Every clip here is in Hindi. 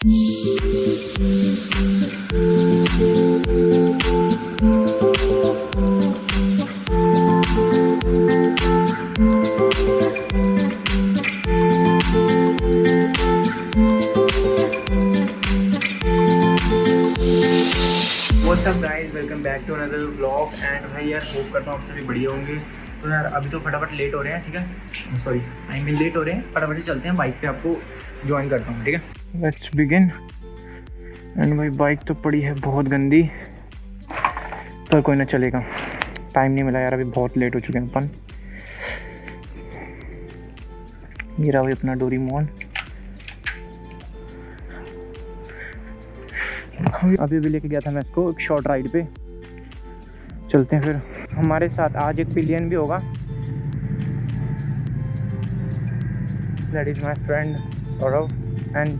What's up guys, welcome back to another vlog. And भाई यार होप करता हूँ आप सभी बढ़िया होंगे। तो यार अभी तो फटाफट लेट हो रहे हैं, ठीक है, सॉरी आई मीन लेट हो रहे हैं, फटाफट से चलते हैं, बाइक पे आपको ज्वाइन करता हूँ, ठीक है। Let's begin. एंड भाई बाइक तो पड़ी है बहुत गंदी, पर कोई ना चलेगा, टाइम नहीं मिला यार, अभी बहुत लेट हो चुके हैं अपन। मेरा भाई अपना डोरीमोन अभी लेके गया था मैं इसको एक शॉर्ट राइड पे। चलते हैं फिर। हमारे साथ आज एक पिलियन भी होगा, that is my friend Saurabh. And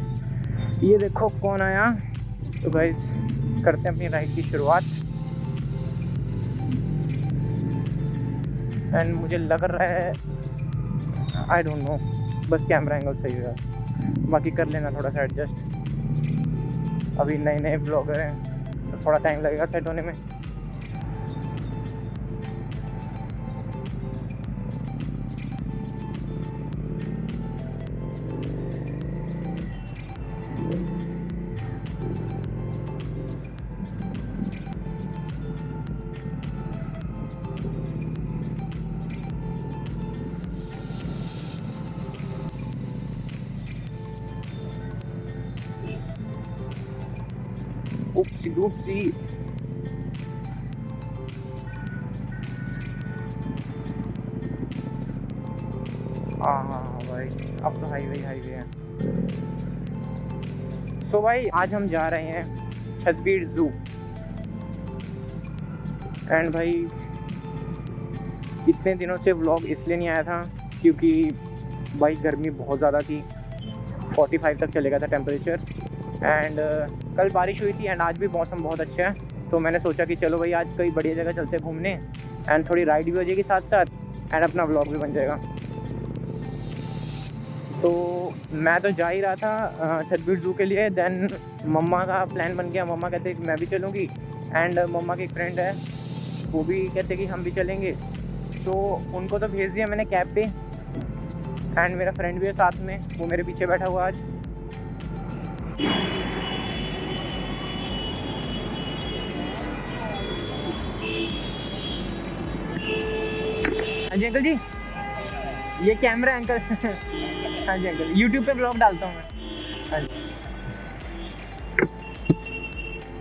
ये देखो कौन आया। तो गाइस करते हैं अपनी राइड की शुरुआत। एंड मुझे लग रहा है, आई डोंट नो, बस कैमरा एंगल सही है, बाकी कर लेना थोड़ा सा एडजस्ट। अभी नए नए ब्लॉगर हैं तो थोड़ा टाइम लगेगा सेट होने में। Oopsie doopsie। हाँ भाई, अब तो हाईवे है। सो भाई आज हम जा रहे हैं छतबीर ज़ू। एंड भाई इतने दिनों से व्लॉग इसलिए नहीं आया था क्योंकि भाई गर्मी बहुत ज़्यादा थी, 45 तक चले गया था टेम्परेचर। एंड कल बारिश हुई थी एंड आज भी मौसम बहुत अच्छा है, तो मैंने सोचा कि चलो भाई आज कई बढ़िया जगह चलते घूमने, एंड थोड़ी राइड भी हो जाएगी साथ साथ, एंड अपना व्लॉग भी बन जाएगा। तो मैं तो जा ही रहा था छतबीर ज़ू के लिए। देन मम्मा का प्लान बन गया, मम्मा कहते कि मैं भी चलूँगी, एंड मम्मा की एक फ्रेंड है वो भी कहते कि हम भी चलेंगे। सो उनको तो भेज दिया मैंने कैब पे, एंड मेरा फ्रेंड भी है साथ में, वो मेरे पीछे बैठा हुआ आज। हाँ जी अंकल जी, ये कैमरा है अंकल। हाँ जी अंकल, यूट्यूब पे ब्लॉग डालता हूँ मैं। हाँ जी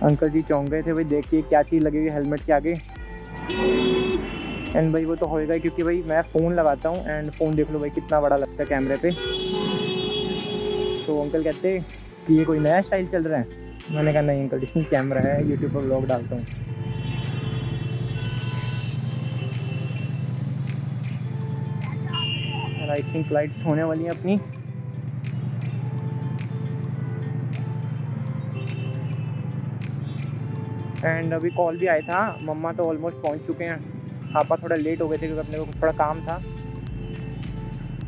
अंकल जी चौंक गए थे भाई देख के क्या चीज़ लगेगी हेलमेट के आगे। एंड भाई वो तो होएगा क्योंकि भाई मैं फ़ोन लगाता हूँ, एंड फ़ोन देख लो भाई कितना बड़ा लगता है कैमरे पे। तो अंकल कहते कि ये कोई नया स्टाइल चल रहा है। मैंने कहा नहीं अंकल, इसमें कैमरा है, यूट्यूब पर ब्लॉग डालता हूँ। आई थिंक लाइट्स होने वाली हैं अपनी। एंड अभी कॉल भी आया था, मम्मा तो ऑलमोस्ट पहुंच चुके हैं, पापा थोड़ा लेट हो गए थे क्योंकि अपने को थोड़ा काम था।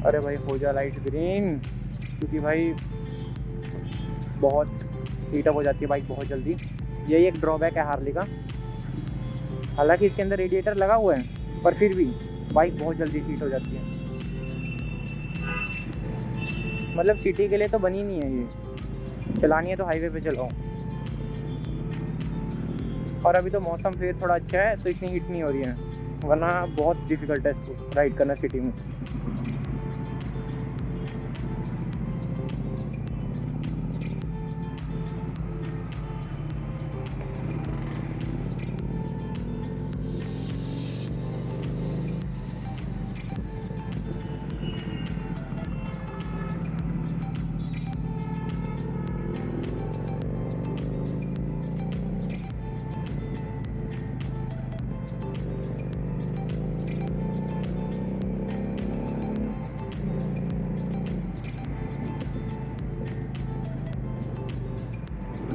अरे भाई हो जा लाइट ग्रीन, क्योंकि भाई बहुत हीटअप हो जाती है बाइक बहुत जल्दी। यही एक ड्रॉबैक है हार्ली का। हालांकि इसके अंदर रेडिएटर लगा हुआ है, पर फिर भी बाइक बहुत जल्दी हीट हो जाती है। मतलब सिटी के लिए तो बनी नहीं है ये, चलानी है तो हाईवे पे चलाओ। और अभी तो मौसम फिर थोड़ा अच्छा है तो इतनी हीट नहीं हो रही है, वरना बहुत डिफ़िकल्ट है इसको राइड करना सिटी में।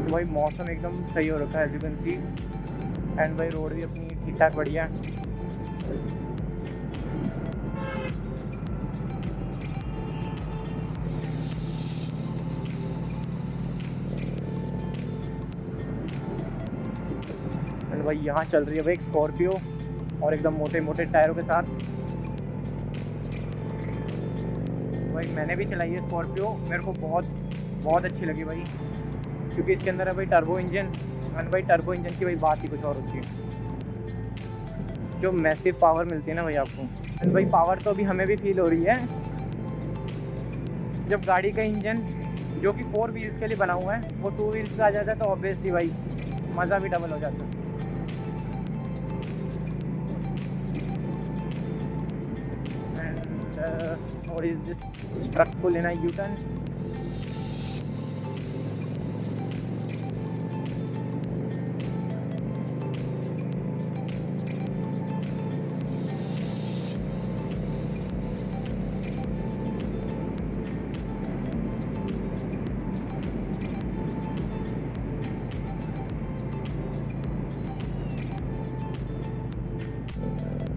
भाई मौसम एकदम सही हो रखा है as you can see. And भाई रोड भी अपनी ठीक ठाक बढ़िया है। एंड भाई यहाँ चल रही है भाई एक स्कॉर्पियो और एकदम मोटे मोटे टायरों के साथ। भाई मैंने भी चलाई है स्कॉर्पियो, मेरे को बहुत अच्छी लगी भाई, क्योंकि इसके अंदर है भाई टर्बो इंजन। एंड भाई टर्बो इंजन की भाई बात ही कुछ और होती है, जो मैसिव पावर मिलती है ना भाई आपको। एंड भाई पावर तो अभी हमें भी फील हो रही है जब गाड़ी का इंजन जो कि 4 व्हील्स के लिए बना हुआ है वो 2 व्हील्स पे आ जाता है, तो ऑब्वियसली भाई मज़ा भी डबल हो जाता है। And what is this truck को लेना यू टर्न।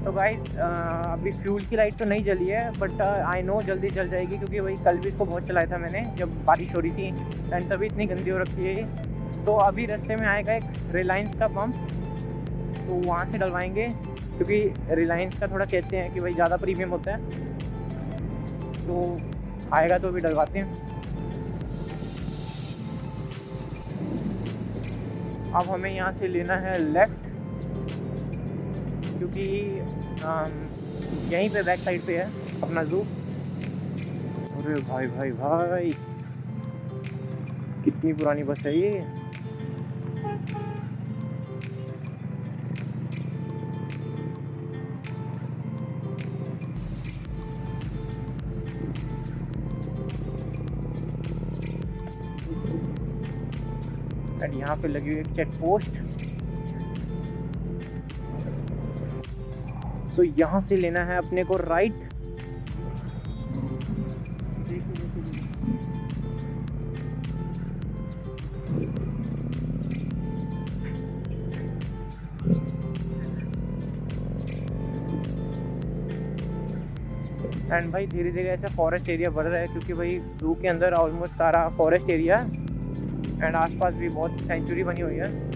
तो गाइस अभी फ्यूल की लाइट तो नहीं जली है, बट आई नो जल्दी जल जाएगी, क्योंकि वही कल भी इसको बहुत चलाया था मैंने जब बारिश हो रही थी एंड तभी इतनी गंदी हो रखी है। तो अभी रास्ते में आएगा एक रिलायंस का पंप, तो वहाँ से डलवाएंगे, क्योंकि रिलायंस का थोड़ा कहते हैं कि भाई ज़्यादा प्रीमियम होता है। तो आएगा तो अभी डलवाते हैं। अब हमें यहाँ से लेना है लेफ़्ट, क्योंकि यहीं पे बैक साइड पे है अपना ज़ू। अरे भाई भाई भाई कितनी पुरानी बस है ये। एंड यहाँ पे लगी हुई एक चेक पोस्ट। तो यहाँ से लेना है अपने को राइट। एंड भाई धीरे धीरे ऐसा फॉरेस्ट एरिया बढ़ रहा है, क्योंकि भाई जू के अंदर ऑलमोस्ट सारा फॉरेस्ट एरिया है एंड आसपास भी बहुत सेंचुरी बनी हुई है।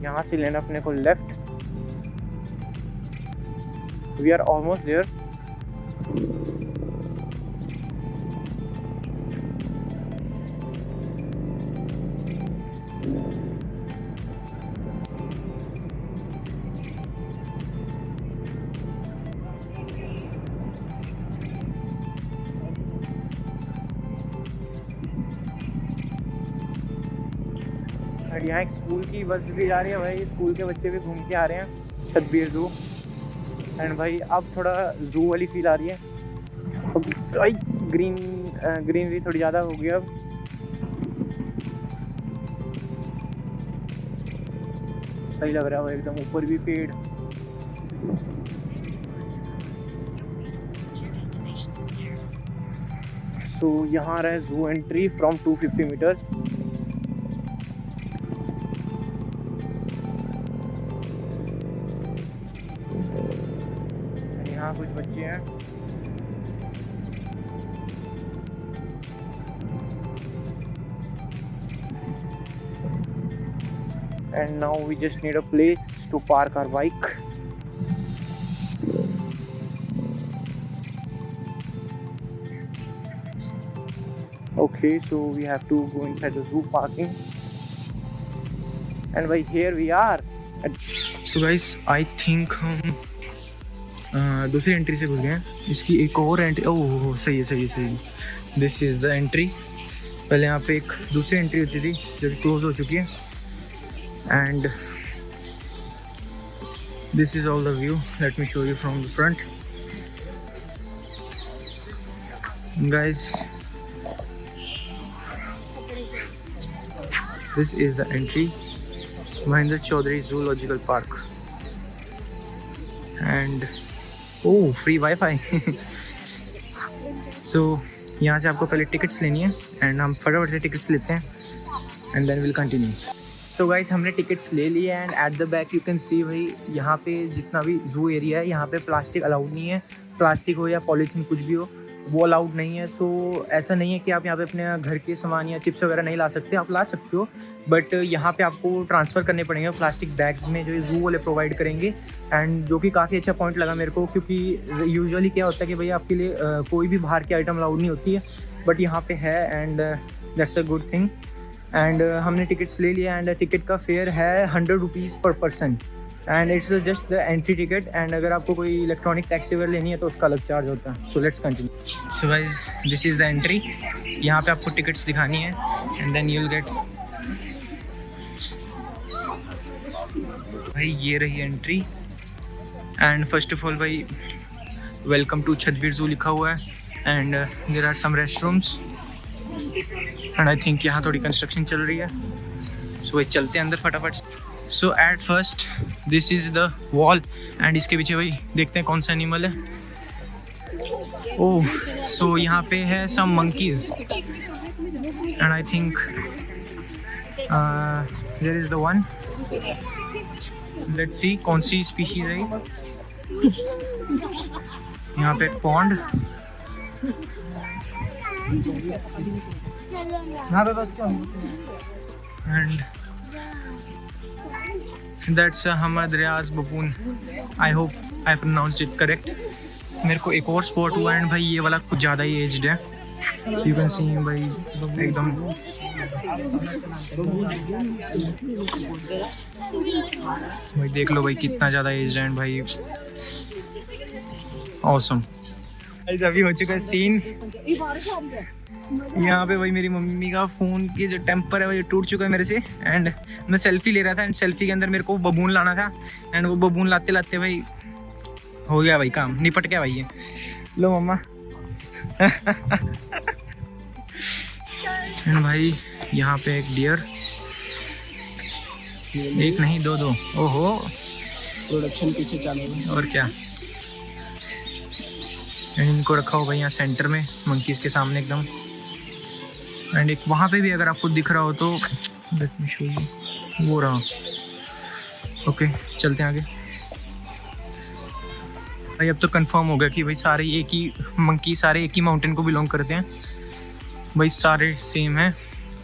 यहाँ से लेना अपने को left. We are almost there. यहाँ एक स्कूल की बस भी जा रही है भाई, स्कूल के बच्चे भी घूम के आ रहे हैं छतबीर जू। एंड भाई अब थोड़ा जू वाली फील आ रही है। भाई ग्रीनरी थोड़ी ज़्यादा हो गई अब। सही लग रहा है भाई, एकदम ऊपर भी पेड़। सो यहाँ रहा है जू एंट्री फ्रॉम 250 मीटर्स। यहाँ कुछ बच्चे हैं। And now we just need a place to park our bike. Okay, so we have to go inside the zoo parking. And by here we are. So guys, I think हम दूसरी एंट्री से घुस गए हैं। इसकी एक और एंट्री, ओह सही है। This is the entry. पहले यहाँ पे एक दूसरी एंट्री होती थी जो कि क्लोज हो चुकी है। And this is all the view. Let me show you from the front guys. This is the entry Mahendra Chaudhary zoological park. And oh free wifi. So यहाँ से आपको पहले टिकट्स लेनी है एंड हम फटाफट से टिकट्स लेते हैं and then will continue. So guys हमने टिकट्स ले लिए and at the back you can see भाई यहाँ पे जितना भी जू एरिया है यहाँ पे प्लास्टिक अलाउड नहीं है। प्लास्टिक हो या पॉलीथीन कुछ भी हो वो अलाउड नहीं है। सो ऐसा नहीं है कि आप यहाँ पे अपने घर के सामान या चिप्स वगैरह नहीं ला सकते, आप ला सकते हो, बट यहाँ पे आपको ट्रांसफ़र करने पड़ेंगे प्लास्टिक बैग्स में, जो ये ज़ू वाले प्रोवाइड करेंगे। एंड जो कि काफ़ी अच्छा पॉइंट लगा मेरे को, क्योंकि यूजुअली क्या होता है कि भाई आपके लिए कोई भी बाहर की आइटम अलाउड नहीं होती है, बट यहाँ पे है, and that's a good thing. And हमने टिकट्स ले लिया, एंड टिकट का फेयर है 100 रुपीज़ पर person, and it's just the entry ticket. And अगर आपको कोई इलेक्ट्रॉनिक टैक्सी वगैरह लेनी है तो उसका अलग चार्ज होता है। So let's continue. So guys, this is the entry. यहाँ पे आपको टिकट्स दिखानी है, and then you will get. भाई ये रही entry, and first of all भाई वेलकम टू छतबीर ज़ू लिखा हुआ है, and there are some restrooms, and I think यहाँ थोड़ी कंस्ट्रक्शन चल रही है। सो भाई चलते हैं अंदर फटाफट। So at first this is the wall, and इसके पीछे भाई देखते हैं कौन सा एनिमल है। ओह, सो यहाँ पे है some monkeys, and I think there is the one. Let's see कौन सी स्पीशीज है। यहाँ पे pond, and that's a Hamad Riaz baboon. I hope I pronounced it correct. मेरे को एक और स्पॉट हुआ, एंड भाई ये वाला कुछ ज़्यादा ही एज्ड है। यू कैन सी भाई एकदम भाई देख लो भाई कितना ज़्यादा एज्ड है, एंड भाई ऑसम। अभी हो चुका है सीन यहाँ पे भाई, मेरी मम्मी का फ़ोन की जो टेम्पर है वो टूट चुका है मेरे से, एंड मैं सेल्फी ले रहा था, एंड सेल्फी के अंदर मेरे को बबून लाना था, एंड वो बबून लाते लाते भाई हो गया भाई काम, निपट गया भाई ये। लो मम्मा। एंड भाई यहाँ पे एक डियर, एक नहीं दो दो, ओहो प्रोडक्शन पीछे चालू, और क्या। एंड इनको रखा हो भाई यहाँ सेंटर में मंकीज़ के सामने एकदम, एंड एक वहाँ पे भी अगर आपको दिख रहा हो तो लेट मी शो यू, वो रहा। ओके चलते हैं आगे। भाई अब तो कंफर्म हो गया कि भाई सारे एक ही मंकी, सारे एक ही माउंटेन को बिलोंग करते हैं भाई, सारे सेम हैं।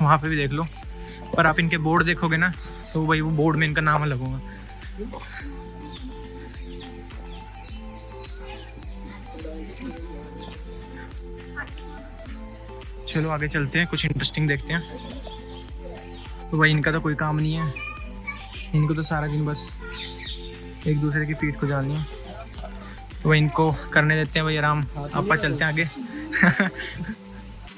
वहाँ पे भी देख लो, पर आप इनके बोर्ड देखोगे ना तो भाई वो बोर्ड में इनका नाम अलग होगा। चलो आगे चलते हैं, कुछ इंटरेस्टिंग देखते हैं। तो भाई इनका तो कोई काम नहीं है, इनको तो सारा दिन बस एक दूसरे की पीठ को जानी है, तो भाई इनको करने देते हैं भाई आराम। अपा चलते हैं आगे।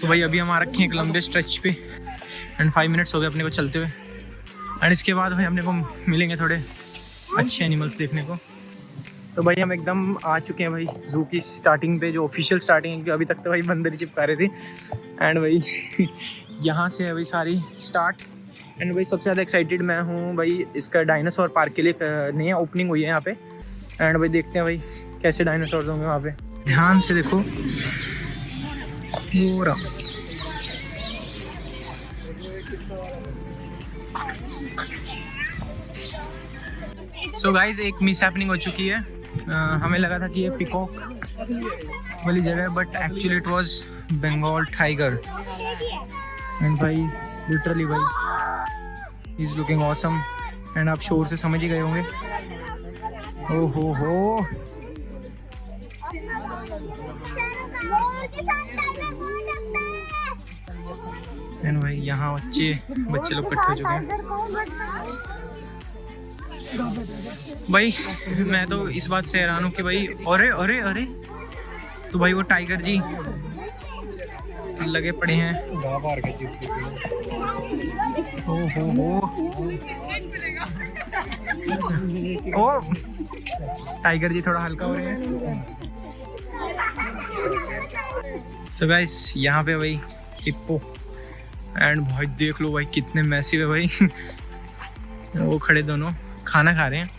तो भाई अभी हम आ रखे हैं एक लंबे स्ट्रेच पे, एंड 5 मिनट्स हो गए अपने को चलते हुए, एंड इसके बाद भाई अपने को मिलेंगे थोड़े अच्छे एनिमल्स देखने को। तो भाई हम एकदम आ चुके हैं भाई ज़ू की स्टार्टिंग पे, जो ऑफिशियल स्टार्टिंग है, अभी तक तो भाई बंदर ही चिपका रहे थे, एंड भाई यहाँ से है भाई सारी स्टार्ट। एंड भाई सबसे ज़्यादा एक्साइटेड मैं हूँ भाई इसका डायनासोर पार्क के लिए, नया ओपनिंग हुई है यहाँ पे, एंड भाई देखते हैं भाई कैसे डायनासोर्स होंगे वहाँ पे। ध्यान से देखो, वो रहा। सो गाइज एक मिस हैपनिंग हो चुकी है। हमें लगा था कि ये पिकॉक वाली जगह है, but actually it was Bengal tiger, and भाई लिटरली भाई he is looking awesome, and आप शोर से समझ ही गए होंगे। ओहो हो, एंड भाई यहाँ बच्चे लोग इकट्ठे हो चुके हैं। भाई मैं तो इस बात से हैरान हूँ कि भाई अरे अरे अरे, तो भाई वो टाइगर जी लगे पड़े हैं। हो ओ, टाइगर जी थोड़ा हल्का हो रहे हैं। सो गाइस यहाँ पे भाई हिप्पो, एंड भाई देख लो भाई कितने मैसिव है भाई। वो खड़े दोनों खाना खा रहे हैं,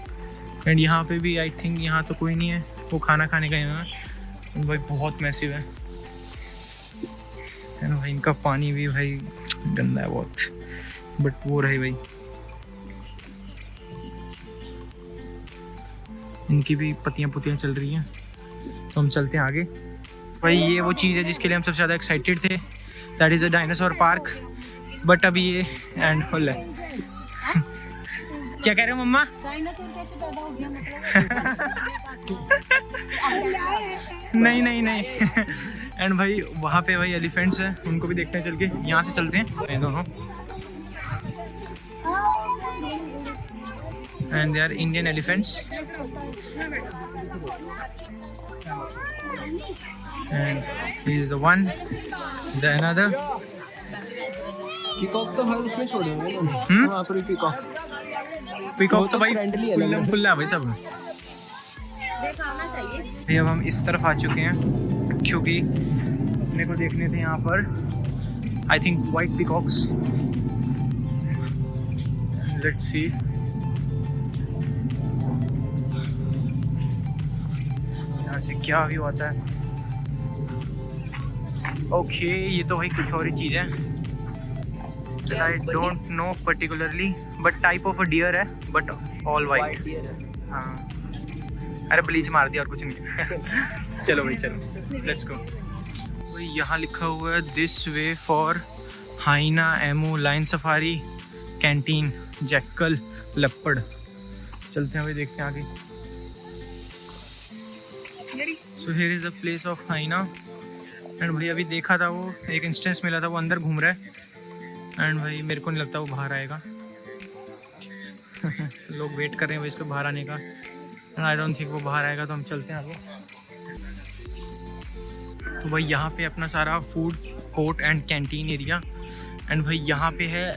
एंड यहाँ पे भी आई थिंक यहाँ तो कोई नहीं है, वो खाना खाने का यहाँ भाई बहुत मैसिव है। भाई इनका पानी भी भाई गंदा है बहुत, बट वो रहे भाई इनकी भी पत्तियाँ चल रही हैं। तो हम चलते हैं आगे। भाई ये वो चीज़ है जिसके लिए हम सबसे ज़्यादा एक्साइटेड थे, that is a dinosaur park. But अभी ये एंड होल है। क्या कह रहे हो मम्मा? डायनासोर कैसे पैदा हो गया मतलब? नहीं नहीं नहीं। एंड भाई वहाँ पे भाई एलिफेंट्स हैं, उनको भी देखते हैं चल के। यहाँ से चलते हैं ये दोनों। And they are Indian elephants. And he is the one, the another. Peacock तो हर उसमें छोड़े हुए हैं वहाँ पर। पीकॉक तो भाई फ्रेंडली है, खुल्ला खुल्ला है भाई सब। भाई अब हम इस तरफ आ चुके हैं क्योंकि अपने को देखने थे यहाँ पर I think white peacocks. Let's see. यहाँ से क्या व्यू आता है। ओके ये तो भाई कुछ और ही चीज़ है। I don't know particularly, but type of a deer है, but all white. हाँ। अरे ब्लीच मार दिया और कुछ नहीं। चलो भाई चलो, let's go. भाई यहाँ लिखा हुआ है this way for hyena, emu, lion safari, canteen, jackal, leopard. चलते हैं भाई देखते हैं आगे। So here is the place of hyena. And भाई अभी देखा था वो एक इंस्टेंस मिला था, वो अंदर घूम रहा है। एंड भाई मेरे को नहीं लगता वो बाहर आएगा। लोग वेट कर रहे हैं भाई इसको बाहर आने का। एंड आई डोंट थिंक वो बाहर आएगा, तो हम चलते हैं आगे। तो भाई यहाँ पे अपना सारा food court and canteen area. And भाई यहाँ पे है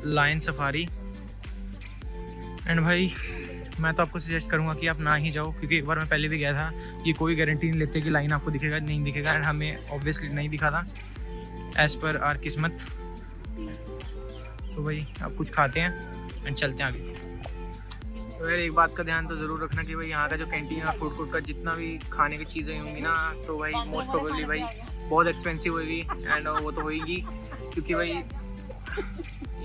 लायन सफारी। एंड भाई मैं तो आपको सजेस्ट करूँगा कि आप ना ही जाओ, क्योंकि एक बार मैं पहले भी गया था। ये कोई गारंटी नहीं लेते कि लाइन आपको दिखेगा नहीं दिखेगा। एंड हमें ऑब्वियसली नहीं दिखा था एज़ पर आर किस्मत। तो भाई अब कुछ खाते हैं एंड चलते हैं आगे। तो यार एक बात का ध्यान तो ज़रूर रखना कि भाई यहाँ का जो कैंटीन और फूड कोर्ट का जितना भी खाने की चीज़ें होंगी ना, तो भाई मोस्ट प्रोबेबली भाई बहुत एक्सपेंसिव होगी। एंड वो तो होगी क्योंकि भाई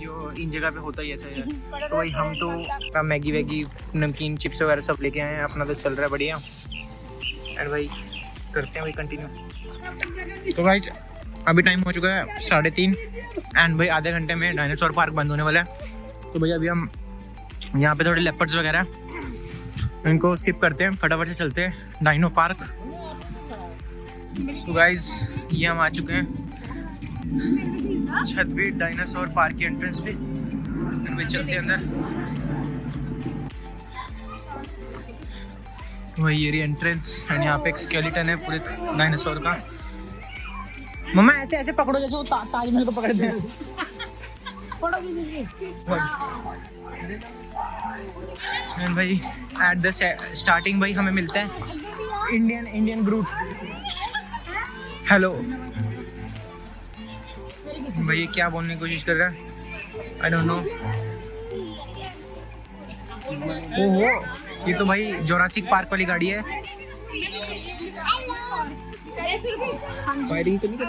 यो इन जगह पे होता ही ऐसा है। तो भाई हम तो मैगी वैगी नमकीन चिप्स वगैरह सब लेके आए हैं, अपना तो चल रहा है बढ़िया। एंड भाई करते हैं भाई कंटिन्यू। तो भाई अभी टाइम हो चुका है 3:30 एंड भाई आधे घंटे में डायनासोर पार्क बंद होने वाला है। तो भाई अभी हम यहाँ पे थोड़े लेपर्ड्स वगैरह इनको स्किप करते हैं, फटाफट से चलते हैं डायनो पार्क। तो गाइज ये हम आ चुके हैं छतबीर डायनासोर पार्क के एंट्रेंस पे। फिर चलते हैं अंदर। वही ये एंट्रेंस एंड यहाँ पे एक स्केलेटन है पूरे डायनासोर का। मम्मा ऐसे ऐसे पकड़ो जैसे वो ताजमहल को पकड़ते हैं। एंड भाई एट द स्टार्टिंग भाई हमें मिलता है इंडियन ग्रुप। हेलो भाई ये क्या बोलने की कोशिश कर रहा है, आई डोंट नो। ओहो ये तो भाई जोरासिक पार्क वाली गाड़ी है।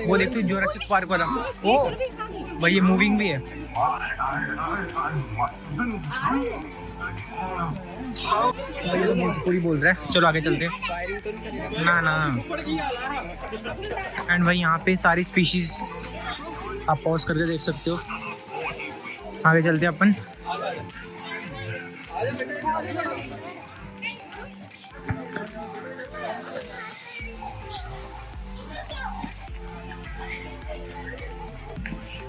वो देखते जोरासिक पार्क वाला। ओ भाई ये मूविंग भी है। पूरी बोल रहा है। चलो आगे चलते हैं। ना ना एंड भाई यहाँ पे सारी स्पीशीज आप पॉज करके देख सकते हो। आगे चलते हैं अपन।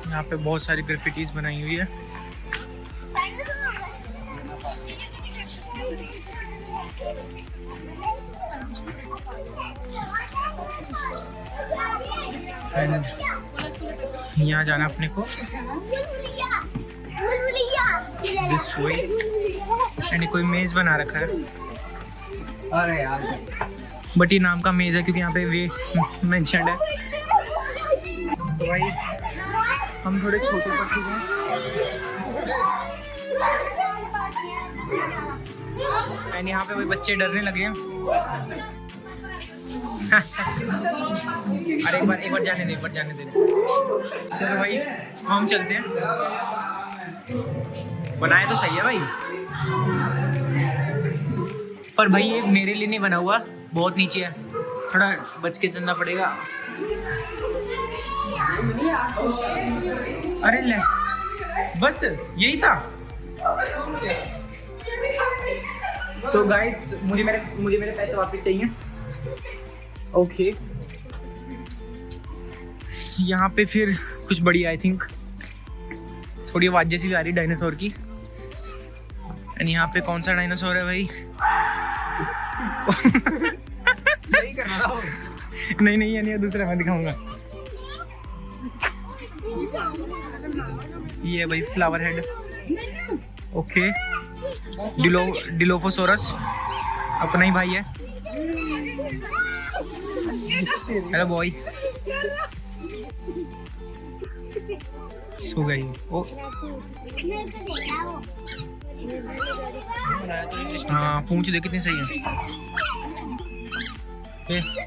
यहाँ पे बहुत सारी ग्राफिटीज बनाई हुई है। यहाँ जाना अपने को दिस वे। एंड कोई मेज बना रखा है। अरे यार बट ये नाम का मेज है क्योंकि यहाँ पे वे मेंशन्ड है। तो भाई हम थोड़े छोटे पक्षी हैं एंड यहाँ पे भाई बच्चे डरने लगे हैं। अरे एक बार जाने दे, चलो भाई हम चलते हैं। बनाए तो सही है भाई, पर भाई ये मेरे लिए नहीं बना हुआ, बहुत नीचे है। थोड़ा बच के चलना पड़ेगा। अरे ले, बस यही था। तो गाइस मुझे मेरे पैसे वापस चाहिए। ओके यहाँ पे फिर कुछ बढ़िया, आई थिंक थोड़ी आवाज जैसी भी आ रही डायनासोर की। एंड यहाँ पे कौन सा डायनासोर है भाई? नहीं यानी दूसरा मैं दिखाऊंगा। ये भाई फ्लावर हेड। ओके डिलोफोसोरस अपना ही भाई है। Hello boy. सो गई ओ। हाँ पूंछ देख कितनी सही है।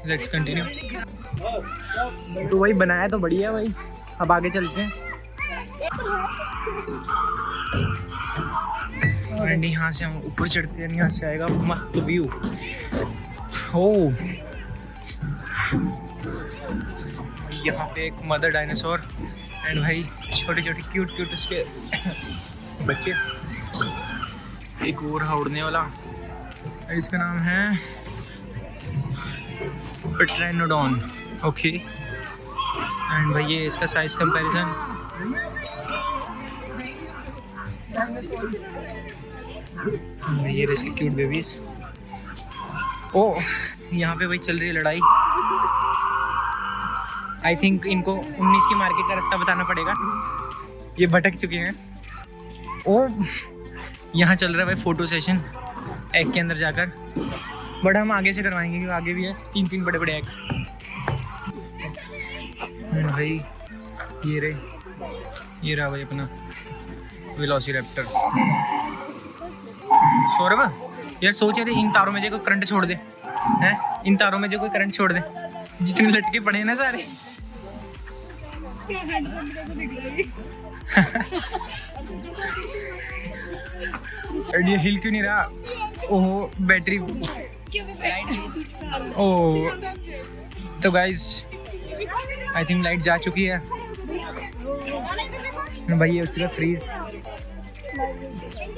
Let's continue. तो भाई बनाया तो बढ़िया भाई, अब आगे चलते हैं। एंड यहाँ से हम ऊपर चढ़ते हैं, यहाँ से आएगा मस्त व्यू। ओ यहाँ पे एक मदर डायनासोर एंड भाई छोटे छोटे क्यूट क्यूट उसके बच्चे। एक और है उड़ने वाला, इसका नाम है पेट्रानोडॉन। ओके एंड भाई ये इसका साइज कंपैरिजन। ये इसके क्यूट बेबीज। ओ यहाँ पे भाई चल रही है लड़ाई। आई थिंक इनको 19 की मार्केट का रास्ता बताना पड़ेगा, ये भटक चुके हैं। ओ यहाँ चल रहा है भाई फोटो सेशन एग के अंदर जाकर, बट हम आगे से करवाएंगे क्योंकि आगे भी है 3 बड़े बड़े एग। भाई ये रहा भाई अपना वेलोसिरैप्टर। सौरभ यार सोच रहे इन तारों में जो कोई करंट छोड़ दे, हैं इन तारों में जो कोई करंट छोड़ दे, जितने लटके पड़े हैं ना सारे। ये हिल क्यों नहीं रहा? ओह बैटरी। ओह तो गाइस आई थिंक लाइट जा चुकी है भाई। ये उचला फ्रीज।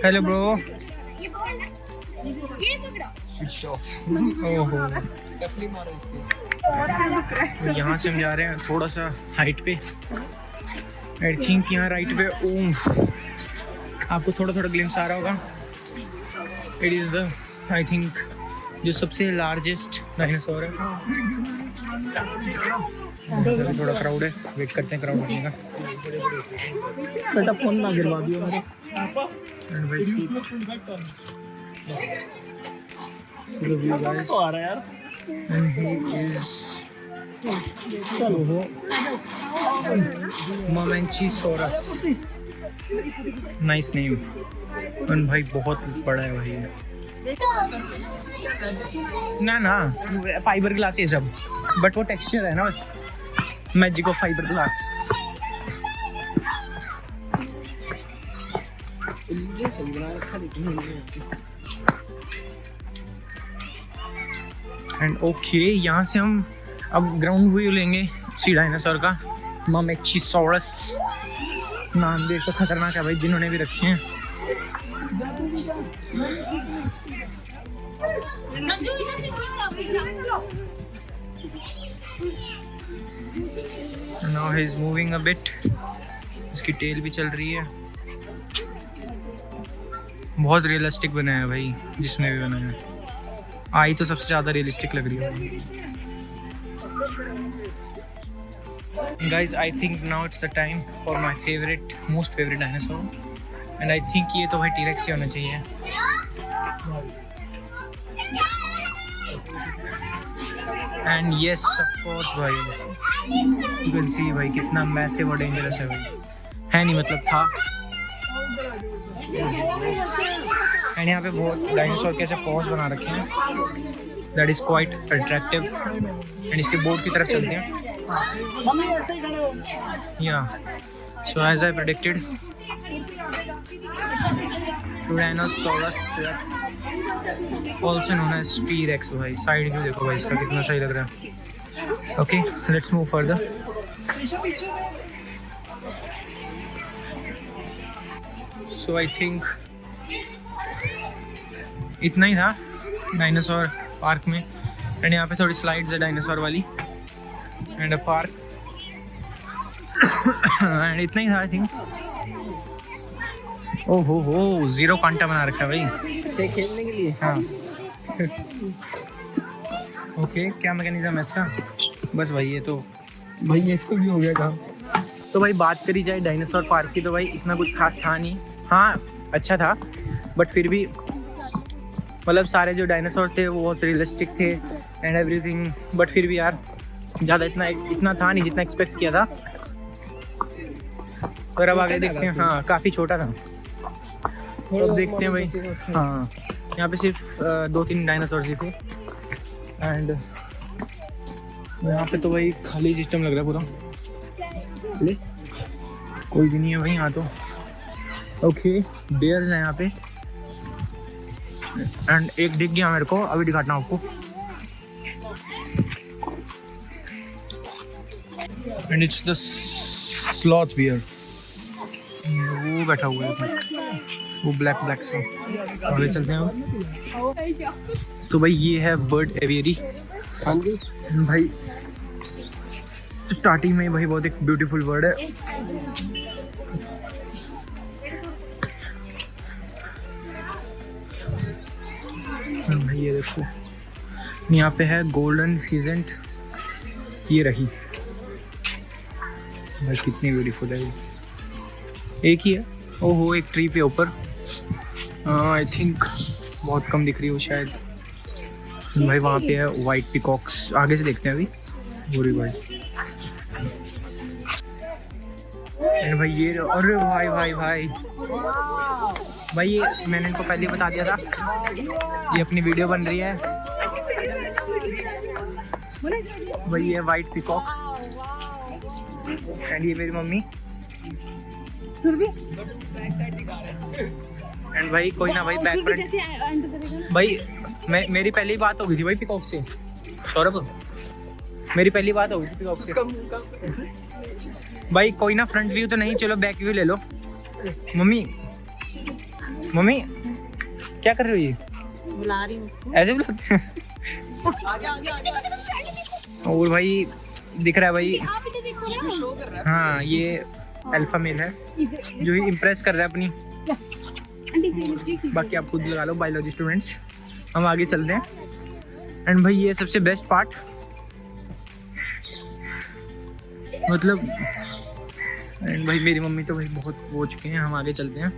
Hello bro. ओहो यहाँ से हम जा रहे हैं थोड़ा सा हाइट पे। आई थिंक यहाँ राइट पे आपको थोड़ा ग्लिम्स आ रहा होगा। It is the I think जो सबसे लार्जेस्ट डायनासोर है। थोड़ा क्राउड है, वेट करते हैं क्राउड आने का। बेटा फोन ना गिरवा दियो मेरे। एंड भाई सी the view guys, and he is Mamenchisaurus, nice name। and भाई बहुत बड़ा है भाई। ना फाइबर ग्लास ये सब, बट वो टेक्सचर है ना बस, magic of fibre glass. And okay यहाँ से हम अब ग्राउंड व्यू लेंगे उसी डायनासोर का। ममेचिसोरस नाम देख तो खतरनाक है भाई, जिन्होंने भी रखे हैं। Now he is moving a bit, उसकी टेल भी चल रही है। बहुत रियलिस्टिक बनाया है भाई जिसने भी बनाया है। आई तो सबसे ज़्यादा रियलिस्टिक लग रही है। Guys, I think now it's the time for my most favorite dinosaur, and I think ये तो भाई T-Rex ही होना चाहिए। And yes, of course भाई, you can see भाई कितना massive और dangerous है भाई, है नहीं मतलब था। एंड यहाँ पे बहुत डायनासोर के ऐसे पॉज बना रखे हैं, that is quite attractive. And इसके बोर्ड की तरफ चलते हैं। या so as I predicted Tyrannosaurus Rex, also known as T-Rex भाई. साइड व्यू देखो भाई इसका कितना सही लग रहा है. Okay, let's move further. So I think इतना ही था डायनासोर पार्क में. एंड यहाँ पे थोड़ी स्लाइड्स है डायनासोर वाली एंड अ पार्क. एंड इतना ही था आई थिंक. ओहो हो, जीरो कांटा बना रखा है भाई खेलने के लिए. हाँ. ओके, क्या मैकेनिज्म है इसका? बस भाई ये तो भाई ये इसको भी हो गया काम. तो भाई बात करी जाए डायनासोर पार्क की तो भाई इतना कुछ खास था नहीं. हाँ अच्छा था बट फिर भी मतलब सारे जो डायनासोर थे वो बहुत रियलिस्टिक थे एंड एवरीथिंग. बट फिर भी यार ज़्यादा इतना था नहीं जितना एक्सपेक्ट किया था. और अब आगे देखते हैं. हाँ काफ़ी छोटा था. तो अब देखते हैं भाई. हाँ यहाँ पे सिर्फ 2-3 डायनासोर ही थे. एंड यहाँ पे तो भाई खाली सिस्टम लग रहा है पूरा. ले कोई भी नहीं है भाई यहाँ तो. ओके बेयर्स हैं यहाँ पे. एंड एक दिख गया मेरे को, अभी दिखाता हूँ आपको. And it's the sloth bear. वो बैठा हुआ है वो ब्लैक से. आगे चलते हैं हम. तो भाई ये है बर्ड एवियरी. हाँ जी भाई स्टार्टिंग में भाई बहुत एक ब्यूटीफुल बर्ड है. भाई ये देखो यहाँ पे है गोल्डन फिजेंट. ये रही भाई कितनी ब्यूटीफुल है. एक ही है. ओहो एक ट्री पे ऊपर. आई थिंक बहुत कम दिख रही है वो शायद. भाई वहाँ पे है वाइट पिकॉक्स. आगे से देखते हैं अभी. पूरी भाई एंड भाई ये अरे भाई भाई भाई भाई ये मैंने इनको पहले बता दिया था. ये अपनी वीडियो बन रही है भाई. ये वाइट पिकॉक एंड ये मेरी मम्मी. एंड भाई कोई ना भाई बैक फ्रंट. भाई मेरी पहली बात हो गई थी भाई पिकॉक से. सौरभ मेरी पहली बात हो गई थी पिकॉक से. भाई कोई ना फ्रंट व्यू तो नहीं, चलो बैक व्यू ले लो. मम्मी मम्मी क्या कर रही हो? ये बुला रही हूँ उसको. ऐसे बुलाते हैं. और भाई दिख रहा है भाई. हाँ ये अल्फा मेल है जो ही इम्प्रेस कर रहा है अपनी. बाकी आप खुद लगा लो बायोलॉजी स्टूडेंट्स. हम आगे चलते हैं. एंड भाई ये सबसे बेस्ट पार्ट मतलब. एंड भाई मेरी मम्मी तो भाई बहुत हो चुके हैं. हम आगे चलते हैं.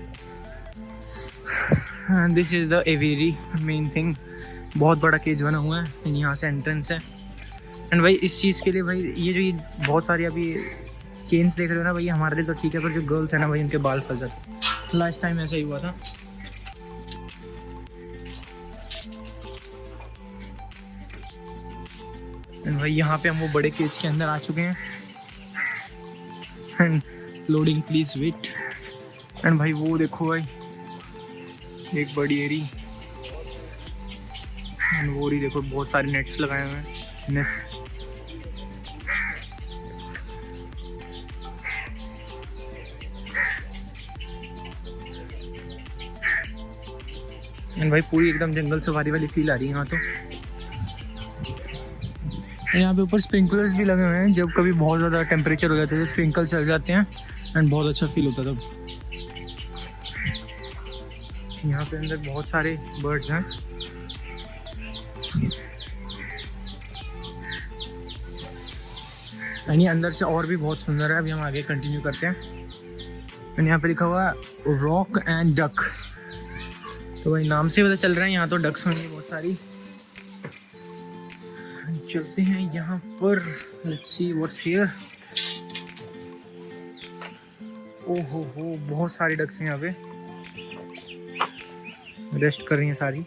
This is the aviary main thing. बहुत बड़ा केज बना हुआ है. यहाँ से एंट्रेंस है. एंड भाई इस चीज़ के लिए भाई ये बहुत सारी अभी चेन्स देख रहे हो ना भाई, हमारे लिए तो ठीक है पर जो गर्ल्स है ना भाई उनके बाल फंस जाते. लास्ट टाइम ऐसा ही हुआ था. एंड भाई यहाँ पे हम वो बड़े केज के अंदर आ चुके हैं. And loading please wait. And भाई वो देखो भाई एक बड़ी एरी. एंड वो रही देखो बहुत सारे नेट्स लगाए हुए हैं. नेस्ट एंड भाई पूरी एकदम जंगल सफारी वाली फील आ रही है यहाँ तो. यहाँ पे ऊपर स्प्रिंकलर्स भी लगे हुए हैं. जब कभी बहुत ज़्यादा टेम्परेचर हो जाता है तो स्प्रिंकल चल जाते हैं एंड बहुत अच्छा फील होता है तब. यहाँ पे अंदर बहुत सारे बर्ड्स हैं. यानी अंदर से और भी बहुत सुंदर है. अभी हम आगे कंटिन्यू करते हैं. एंड यहाँ पे लिखा हुआ रॉक एंड डक. तो भाई नाम से पता चल रहा है यहाँ तो डक्स होंगी बहुत सारी. चलते हैं यहाँ पर. Let's see what's here. ओहो हो बहुत सारी डक्स हैं यहाँ पे. रेस्ट कर रही हैं सारी.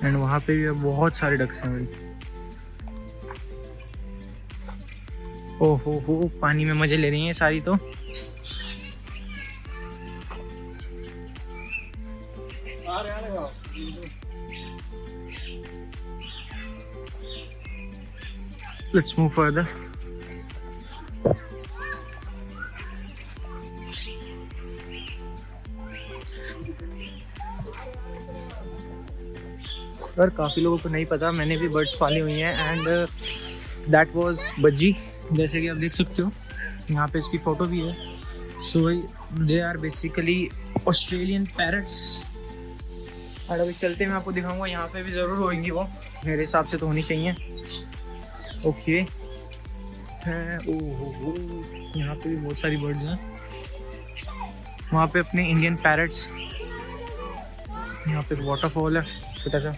एंड वहाँ पे भी बहुत सारे डक्स हैं भाई. ओहो हो पानी में मजे ले रही हैं सारी तो. Let's move further. और काफ़ी लोगों को नहीं पता, मैंने भी बर्ड्स पाली हुई हैं एंड दैट वाज बज्जी, जैसे कि आप देख सकते हो यहाँ पे इसकी फ़ोटो भी है। So they are basically Australian parrots. और अभी चलते मैं आपको दिखाऊंगा, यहाँ पे भी ज़रूर होंगी वो, मेरे हिसाब से तो होनी चाहिए। ओके हैं, ओहो यहाँ पे भी बहुत सारी बर्ड्स हैं। वहाँ पे अपने इंडियन पैरट्स, यहाँ पे एक वाटरफॉल है छोटा सा।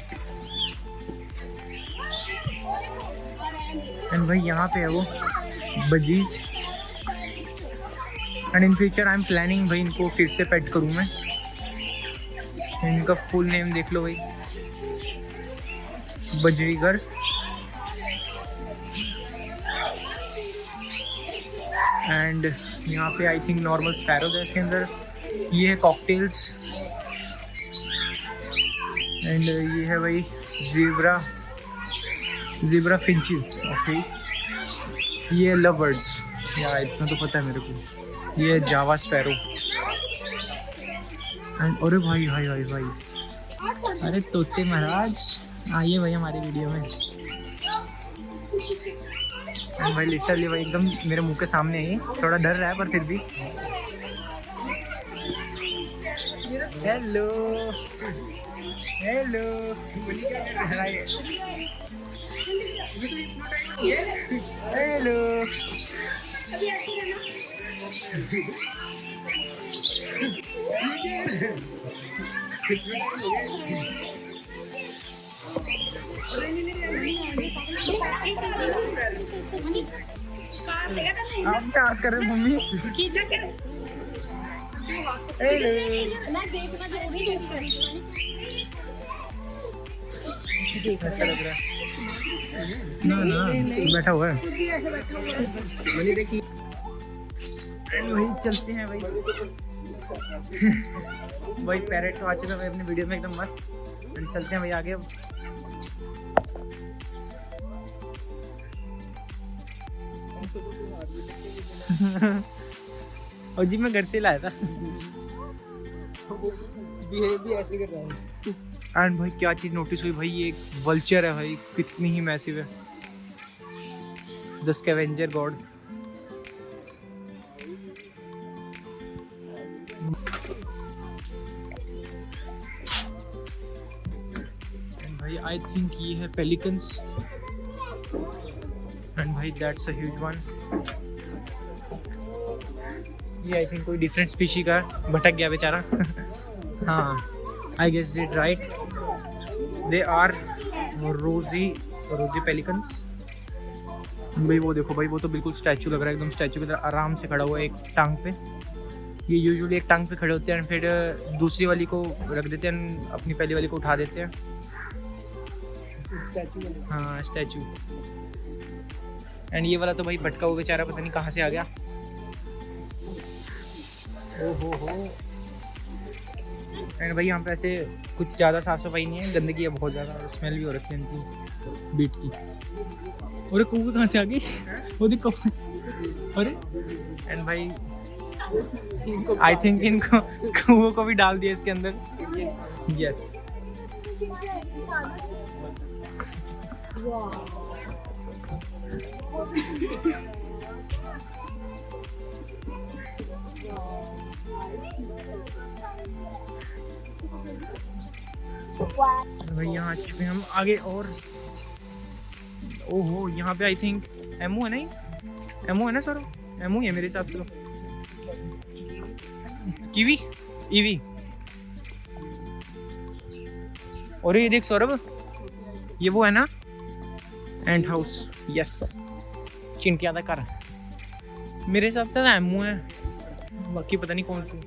एंड भाई यहाँ पे है वो budgies. And in future I am planning भाई इनको फिर से पेट करूँ मैं। इनका फुल नेम देख लो भाई, बजरीगर। एंड यहाँ पे आई थिंक नॉर्मल स्पैरोज है इसके अंदर। ये है कॉकटेल्स। एंड ये है भाई ज़ीब्रा फिंचेस। ओके, ये लव बर्ड्स, यार इतना तो पता है मेरे को। ये जावा स्पैरो। एंड अरे भाई भाई भाई भाई, अरे तोते महाराज आइए भाई हमारे वीडियो में। एंड भाई लिटरली भाई एकदम मेरे मुंह के सामने ही, थोड़ा डर रहा है पर फिर भी। Hello hello hello. आप क्या कर रहे मम्मी? ना ना बैठा हुआ है। वही चलते हैं भाई। भाई पैरेट तो आ चुका है अपनी वीडियो में एकदम मस्त। चलते हैं भाई आगे। और जी मैं घर से लाया था। बिहेव भी ऐसे कर रहा है। एंड भाई क्या चीज़ नोटिस हुई भाई, ये एक वल्चर है भाई, कितनी ही मैसिव है। The scavenger god. एंड भाई आई थिंक ये है पेलिकन्स। एंड भाई दैट्स अ ह्यूज वन। ये आई थिंक कोई डिफरेंट स्पीशी का, भटक गया बेचारा। हाँ I guess it right. They are rosy pelicans. भाई वो देखो भाई, वो तो बिल्कुल स्टैचू लग रहा है, एकदम स्टैचू की तरह आराम से खड़ा हुआ है एक टांग पे। ये यूजुअली एक टांग पे खड़े होते हैं फिर दूसरी वाली को रख देते हैं, अपनी पहली वाली को उठा देते हैं। स्टैचू। हाँ स्टैचू। एंड ये वाला तो भाई भटका हुआ बेचारा, पता नहीं कहाँ से आ गया। ओहो। एंड भाई यहाँ पे ऐसे कुछ ज़्यादा साफ सफाई नहीं है, गंदगी है बहुत ज़्यादा, और स्मेल भी हो रखी है इनकी बीट की। अरे कौवे कहाँ से आ गई? वो देखो। अरे एंड भाई आई थिंक इनको कौवों को भी डाल दिया इसके अंदर। यस। भाई यहाँ चुके हम आगे। और ओहो यहाँ पे आई थिंक एमू है, नहीं एमू है ना सर? एमू है मेरे हिसाब से। Kiwi EV. और ये देख सौरभ, ये वो है ना एंड हाउस। यस, चिंटिया दा घर मेरे हिसाब से एमू है, बाकी पता नहीं कौन सी।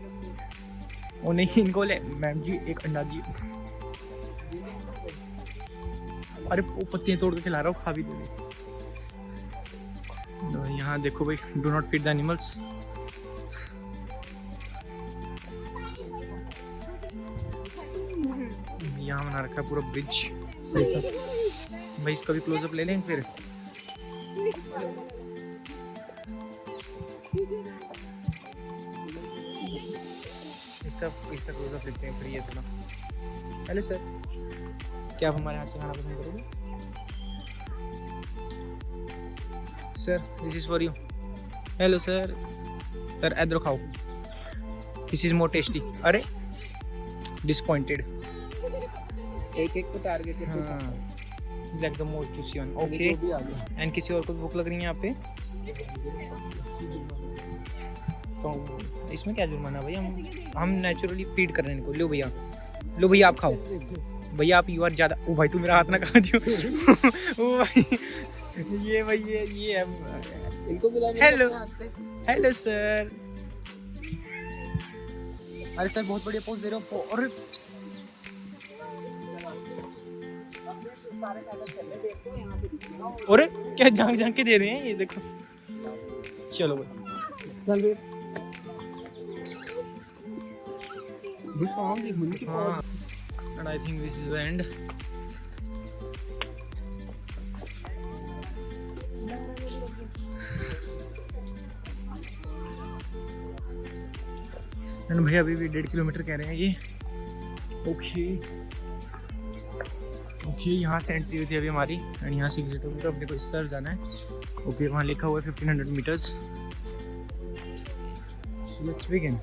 वो नहीं, इनको ले मैम जी एक अंडा दी। अरे वो पत्तियां तोड़ के खिला रहा हूँ, खा भी दे। यहाँ देखो भाई, do not feed the animals. यहाँ बना रखा है पूरा ब्रिज। सही था भाई, इसका भी क्लोजअप ले लें फिर। इसका क्लोजअप लेते हैं फिर ये थोड़ा। हेलो सर, क्या आप हमारे हाथ से खाना पसंद करोगे? Sir this is for you. Hello sir, sir इधर खाओ, दिस इज मोर टेस्टी। अरे डिसपॉइंटेड। एक एक को टारगेट करके हाँ, like the most juicy one. Okay, भी आ गया। एंड किसी और को भूख लग रही है यहाँ पे तो इसमें क्या जुर्माना भैया? हम नेचुरली फीड कर रहे हैं इनको। लो भैया, लो भैया आप खाओ। भैया आप यू आर ज़्यादा। ओ भाई तू मेरा हाथ ना खा दियो। ओ भाई ये भाई ये है। इनको बुलाने हेलो, अपने हाथ से। Hello sir. अरे सर बहुत बढ़िया पोज दे रहे हो। अरे अरे क्या झांक झांक के दे रहे हैं ये देखो। चलो भाई चल रे भी काम देख मुन्नी की हाँ, and I think this is the end. And भैया अभी भी 1.5 किलोमीटर कह रहे हैं ये। ओके ओके, यहाँ से एंट्री हुई थी अभी हमारी एंड यहाँ से एग्जिट होगी तो अपने को इस तरफ जाना है। ओके, वहाँ लिखा हुआ है 1500 मीटर्स। Let's begin.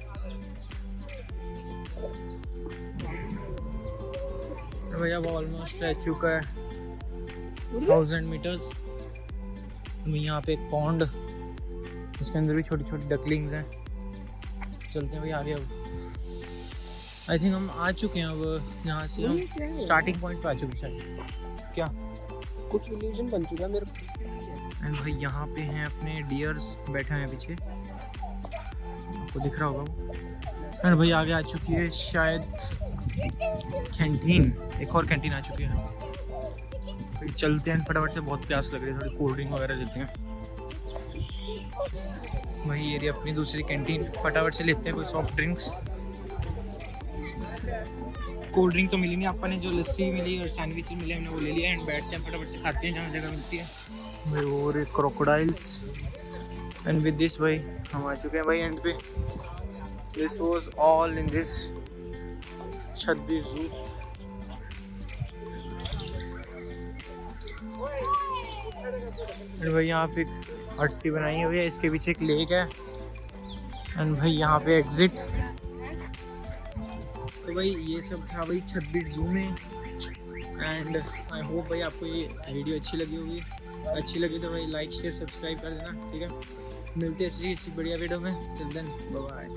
भैया वो ऑलमोस्ट रह चुका है 1000 मीटर्स। यहाँ पे एक पॉन्ड, उसके अंदर भी छोटी छोटी डकलिंग्स हैं। चलते हैं भाई आगे। अब आई थिंक हम आ चुके हैं। अब यहाँ से हम स्टार्टिंग पॉइंट पे आ चुके हैं शायद। क्या कुछ इल्यूजन बन चुका मेरे को। एंड भाई यहाँ पे हैं अपने डियर्स बैठे हैं पीछे, आपको दिख रहा होगा वो। एंड भाई आगे आ चुकी है शायद कैंटीन, एक और कैंटीन आ चुकी है। फिर चलते हैं फटाफट से, बहुत प्यास लग रही है, थोड़ी कोल्ड ड्रिंक वगैरह लेते हैं। भाई ये रही अपनी दूसरी कैंटीन, फटाफट से लेते हैं कोई सॉफ्ट ड्रिंक्स। कोल्ड ड्रिंक तो मिली नहीं, आपने जो लस्सी मिली और सैंडविच मिले हमने वो ले लिया। एंड बैठते हैं फटाफट से खाते हैं जहाँ जगह मिलती है भाई। और एक क्रोकोडाइल्स। एंड विद दिस भाई हम आ चुके हैं भाई एंड पे। This was all in this छब्बीस जू। भाई यहाँ पे हट सी बनाई हुई है, इसके पीछे एक लेक है। एंड भाई यहाँ पे एग्जिट। तो भाई ये सब था भाई 26 जू में। एंड आई होप भाई आपको ये वीडियो अच्छी लगी होगी। अच्छी लगी तो भाई लाइक शेयर सब्सक्राइब कर देना, ठीक है। मिलते हैं ऐसी बढ़िया वीडियो में। Till then bye bye.